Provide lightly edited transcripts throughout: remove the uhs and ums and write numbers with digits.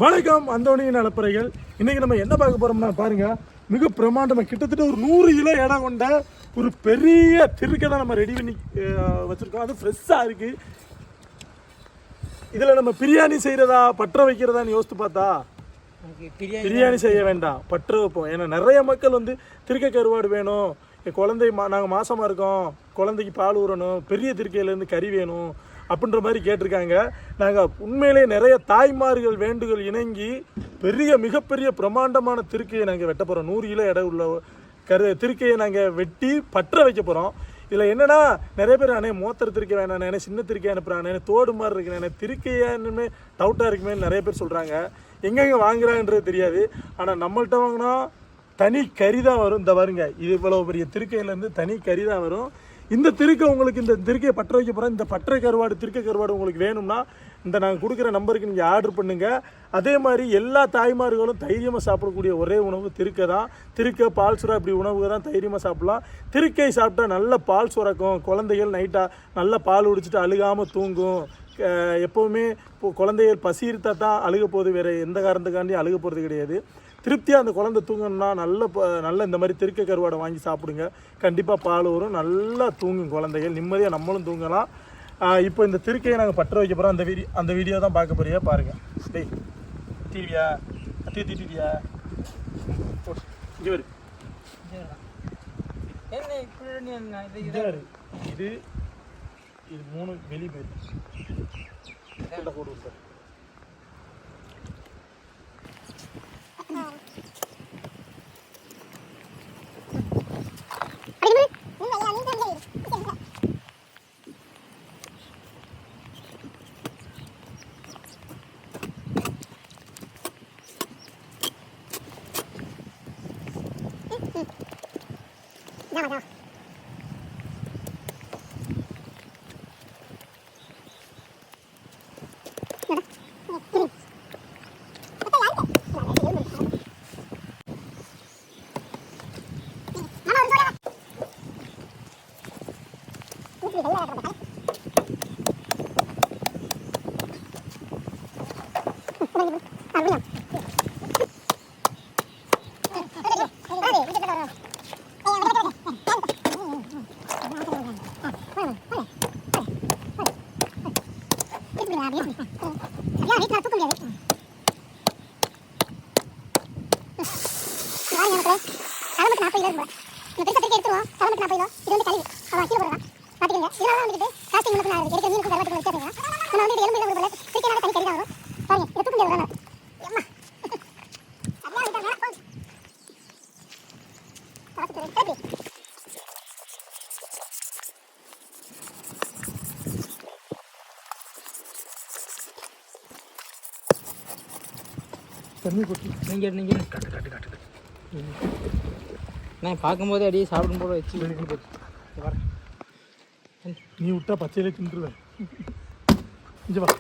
வணக்கம் அந்தோனியின் நலப்பறைகள். இன்னைக்கு நம்ம என்ன பார்க்க போறோம்னா பாருங்க, மிக பிரமாண்டமாக கிட்டத்தட்ட ஒரு 100 கிலோ இடம் கொண்ட ஒரு பெரிய திருக்கை தான் நம்ம ரெடி பண்ணி வச்சிருக்கோம். அது ஃப்ரெஷ்ஷாக இருக்கு. இதில் நம்ம பிரியாணி செய்கிறதா பற்ற வைக்கிறதான்னு யோசித்து பார்த்தா பிரியாணி செய்ய வேண்டாம், பற்ற வைப்போம். ஏன்னா நிறைய மக்கள் வந்து திருக்கை கருவாடு வேணும், குழந்தை நாங்கள் மாசமாக இருக்கோம், குழந்தைக்கு பால் ஊறணும், பெரிய திருக்கையிலேருந்து கறி வேணும் அப்படின்ற மாதிரி கேட்டிருக்காங்க. நாங்கள் உண்மையிலே நிறைய தாய்மார்கள் வேண்டுகோள் இணங்கி மிகப்பெரிய பிரம்மாண்டமான திருக்கையை நாங்கள் வெட்ட போகிறோம். 100 கிலோ எடை உள்ள திருக்கையை நாங்கள் வெட்டி பற்ற வைக்க போகிறோம். இதில் என்னென்னா நிறைய பேர் அண்ணே மோத்திர திருக்கை வேணாண்ணே, சின்ன திருக்கை அனுப்புகிறானே, தோடு மாதிரி இருக்குண்ணே, திருக்கையானுமே டவுட்டாக இருக்குமே நிறைய பேர் சொல்கிறாங்க. எங்கெங்கே வாங்குறாங்கன்றது தெரியாது. ஆனால் நம்மள்கிட்ட வாங்கினா தனி கறி தான் வரும். இந்த பாருங்க, இது இவ்வளோ பெரிய திருக்கையிலேருந்து தனி கறி தான் வரும். இந்த திருக்கை உங்களுக்கு இந்த திருக்கையை பற்ற வைக்க போகிறோம். இந்த பற்றை கருவாடு திருக்கை கருவாடு உங்களுக்கு வேணும்னா இந்த நாங்கள் கொடுக்குற நம்பருக்கு நீங்கள் ஆர்டர் பண்ணுங்கள். அதே மாதிரி எல்லா தாய்மார்களும் தைரியமாக சாப்பிடக்கூடிய ஒரே உணவு திருக்கை தான். திருக்கை பால் சுறா இப்படி உணவுகள் தான் தைரியமாக சாப்பிட்லாம். திருக்கை சாப்பிட்டா நல்ல பால் சுரக்கும். குழந்தைகள் நைட்டாக நல்லா பால் குடிச்சிட்டு அழுகாமல் தூங்கும். எப்போவுமே குழந்தைகள் பசி இருந்தா தான் அழுக போகுது, வேறு எந்த காரணத்துக்காண்டி அழுக போகிறது கிடையாது. திருப்தியாக அந்த குழந்தை தூங்கணும்னா நல்ல இந்த மாதிரி திருக்கை கருவாடை வாங்கி சாப்பிடுங்க. கண்டிப்பாக பால் வரும், நல்லா தூங்கும் குழந்தைகள், நிம்மதியாக நம்மளும் தூங்கலாம். இப்போ இந்த திருக்கையை நாங்கள் பற்ற வைக்க போகிறோம். அந்த வீடியோ தான் பார்க்க போறியா பாருங்கள். டேய் டிவியா தீட்டியா இங்கே இது 3 வெளி போயிருக்கு போடுவோம் சார். நான் பார்க்கும்போது அப்படியே சாப்பிடும் போல வச்சு வரேன். நீ விட்டா பச்சையிலே தின்றுவேன். இங்கே வா.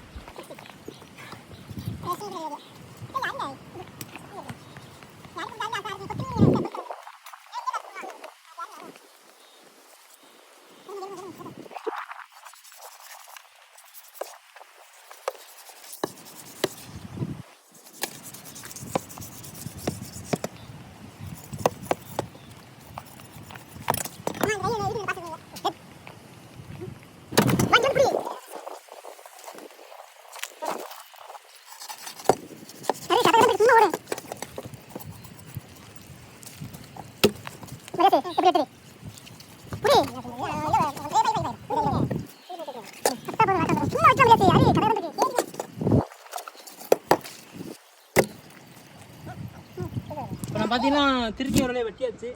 இப்போ பார்த்தீங்கன்னா திருக்கி வரலையே வெட்டியாச்சு.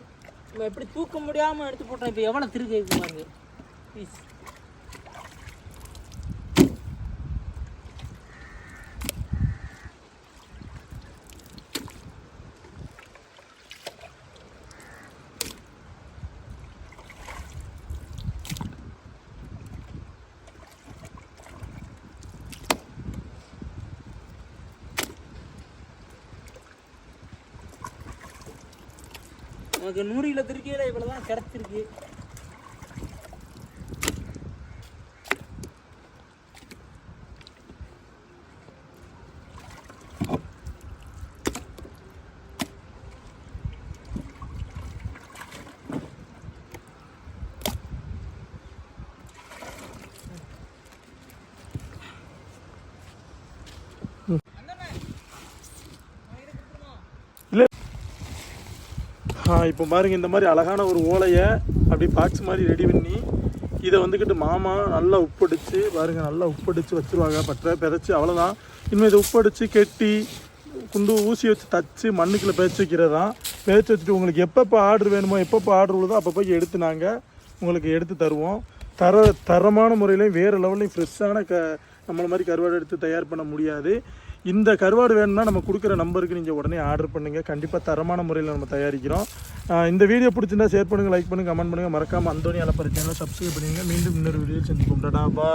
நம்ம எப்படி தூக்க முடியாமல் எடுத்து போட்டோம். இப்போ எவ்வளோ திருக்கி இருக்கு பாருங்க பீஸ். நமக்கு 100 கிலோ திருக்கையில் இவ்வளோ தான் கிடச்சிருக்கு. இல்லை இப்போ பாருங்க, இந்த மாதிரி அழகான ஒரு ஓலையை அப்படி பாக்ஸ் மாதிரி ரெடி பண்ணி இதை வந்துக்கிட்டு மாமா நல்லா உப்படிச்சு பாருங்க, நல்லா உப்படிச்சு வச்சுருவாங்க. பற்ற பிதைச்சி அவ்வளோதான். இனிமேல் இதை உப்படிச்சு கெட்டி குண்டு ஊசி வச்சு தச்சு மண்ணுக்குள்ளே பிதைச்சி வைக்கிறது தான். பிதைச்சி வச்சுட்டு உங்களுக்கு எப்பப்போ ஆர்டர் வேணுமோ, எப்பப்போ ஆர்டர் உள்ளதோ அப்பப்போ எடுத்து நாங்கள் உங்களுக்கு எடுத்து தருவோம். தரமான முறையிலையும் வேறு லெவல்லையும் ஃப்ரெஷ்ஷான நம்மளை மாதிரி கருவாடு எடுத்து தயார் பண்ண முடியாது. இந்த கருவாடு வேணும்னா நம்ம கொடுக்குற நம்பருக்கு நீங்கள் உடனே ஆர்டர் பண்ணுங்கள். கண்டிப்பாக தரமான முறையில் நம்ம தயாரிக்கிறோம். இந்த வீடியோ பிடிச்சிருந்தா ஷேர் பண்ணுங்கள், லைக் பண்ணுங்கள், கமெண்ட் பண்ணுங்கள். மறக்காமல் அந்தோணி அலப்பறை சேனலை சப்ஸ்கிரைப் பண்ணுங்கள். மீண்டும் இன்னொரு வீடியோ சந்திப்போம். டாடா பா.